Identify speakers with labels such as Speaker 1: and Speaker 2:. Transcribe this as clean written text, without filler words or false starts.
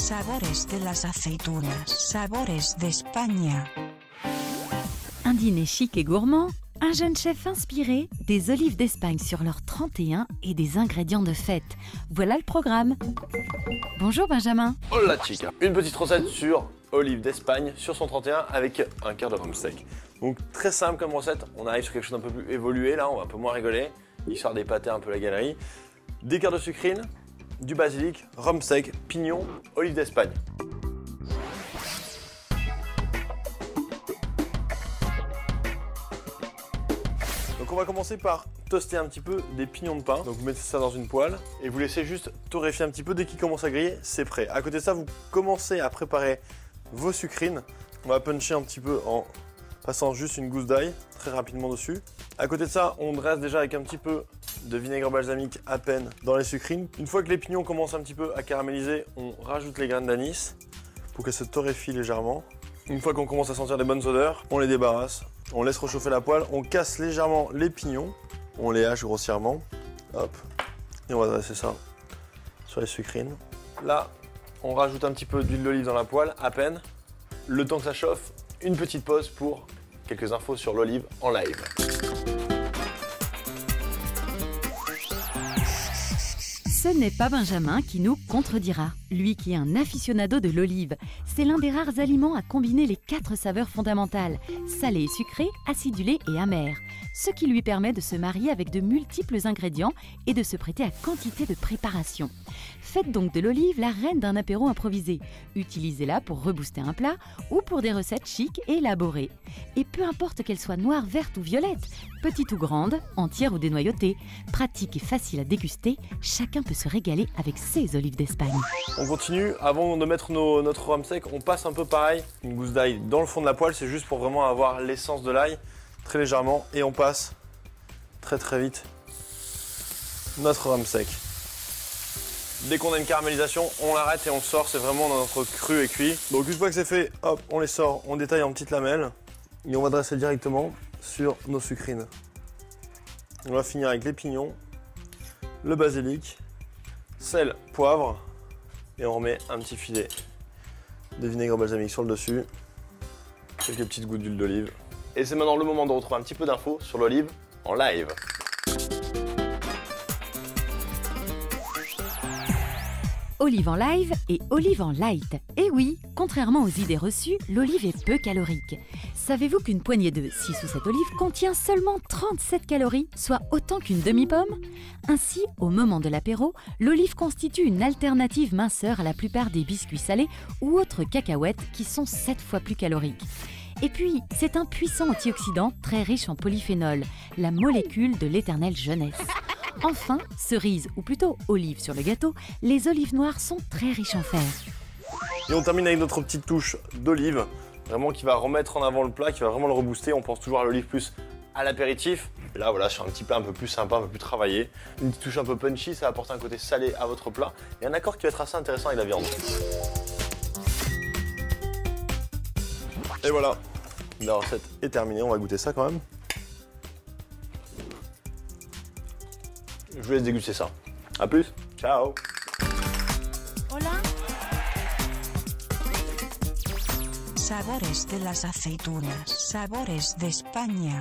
Speaker 1: Sabores de las aceitunas, sabores d'Espagne.
Speaker 2: Un dîner chic et gourmand, un jeune chef inspiré, des olives d'Espagne sur leur 31 et des ingrédients de fête. Voilà le programme. Bonjour Benjamin.
Speaker 3: Hola chica. Une petite recette sur olives d'Espagne sur son 31 avec un quart de rhum sec. Donc très simple comme recette, on arrive sur quelque chose d'un peu plus évolué là, on va un peu moins rigoler, histoire d'épater un peu la galerie. Des quarts de sucrine, du basilic, rhum sec, pignon, olives d'Espagne. Donc on va commencer par toaster un petit peu des pignons de pain. Donc vous mettez ça dans une poêle et vous laissez juste torréfier un petit peu. Dès qu'il commence à griller, c'est prêt. À côté de ça, vous commencez à préparer vos sucrines. On va puncher un petit peu en passant juste une gousse d'ail très rapidement dessus. À côté de ça, on dresse déjà avec un petit peu de vinaigre balsamique à peine dans les sucrines. Une fois que les pignons commencent un petit peu à caraméliser, on rajoute les graines d'anis pour qu'elles se torréfient légèrement. Une fois qu'on commence à sentir des bonnes odeurs, on les débarrasse. On laisse réchauffer la poêle, on casse légèrement les pignons, on les hache grossièrement, hop, et on va dresser ça sur les sucrines. Là, on rajoute un petit peu d'huile d'olive dans la poêle, à peine. Le temps que ça chauffe, une petite pause pour quelques infos sur l'olive en live.
Speaker 2: Ce n'est pas Benjamin qui nous contredira. Lui qui est un aficionado de l'olive, c'est l'un des rares aliments à combiner les 4 saveurs fondamentales, salé et sucré, acidulé et amer, ce qui lui permet de se marier avec de multiples ingrédients et de se prêter à quantité de préparation. Faites donc de l'olive la reine d'un apéro improvisé. Utilisez-la pour rebooster un plat ou pour des recettes chic et élaborées. Et peu importe qu'elle soit noire, verte ou violette, petite ou grande, entière ou dénoyautée, pratique et facile à déguster, chacun peut se régaler avec ses olives d'Espagne.
Speaker 3: On continue, avant de mettre notre rhum sec, on passe un peu pareil, une gousse d'ail dans le fond de la poêle, c'est juste pour vraiment avoir l'essence de l'ail, très légèrement, et on passe très vite notre rhum sec. Dès qu'on a une caramélisation, on l'arrête et on le sort, c'est vraiment dans notre cru et cuit. Donc une fois que c'est fait, hop, on les sort, on détaille en petites lamelles et on va dresser directement sur nos sucrines. On va finir avec les pignons, le basilic, sel, poivre et on remet un petit filet de vinaigre balsamique sur le dessus, quelques petites gouttes d'huile d'olive. Et c'est maintenant le moment de retrouver un petit peu d'infos sur l'olive en live.
Speaker 2: Olive en live et olive en light. Et oui, contrairement aux idées reçues, l'olive est peu calorique. Savez-vous qu'une poignée de 6 ou 7 olives contient seulement 37 calories, soit autant qu'une demi-pomme? Ainsi, au moment de l'apéro, l'olive constitue une alternative minceur à la plupart des biscuits salés ou autres cacahuètes qui sont 7 fois plus caloriques. Et puis, c'est un puissant antioxydant très riche en polyphénol, la molécule de l'éternelle jeunesse. Enfin, cerise ou plutôt olive sur le gâteau, les olives noires sont très riches en fer.
Speaker 3: Et on termine avec notre petite touche d'olive, vraiment qui va remettre en avant le plat, qui va vraiment le rebooster. On pense toujours à l'olive plus à l'apéritif. Et là, voilà, sur un petit plat un peu plus sympa, un peu plus travaillé. Une petite touche un peu punchy, ça va apporter un côté salé à votre plat. Et un accord qui va être assez intéressant avec la viande. Et voilà, la recette est terminée, on va goûter ça quand même. Je vous laisse déguster ça. A plus, ciao.
Speaker 2: Hola.
Speaker 1: Sabores de las aceitunas, sabores d'Espagne.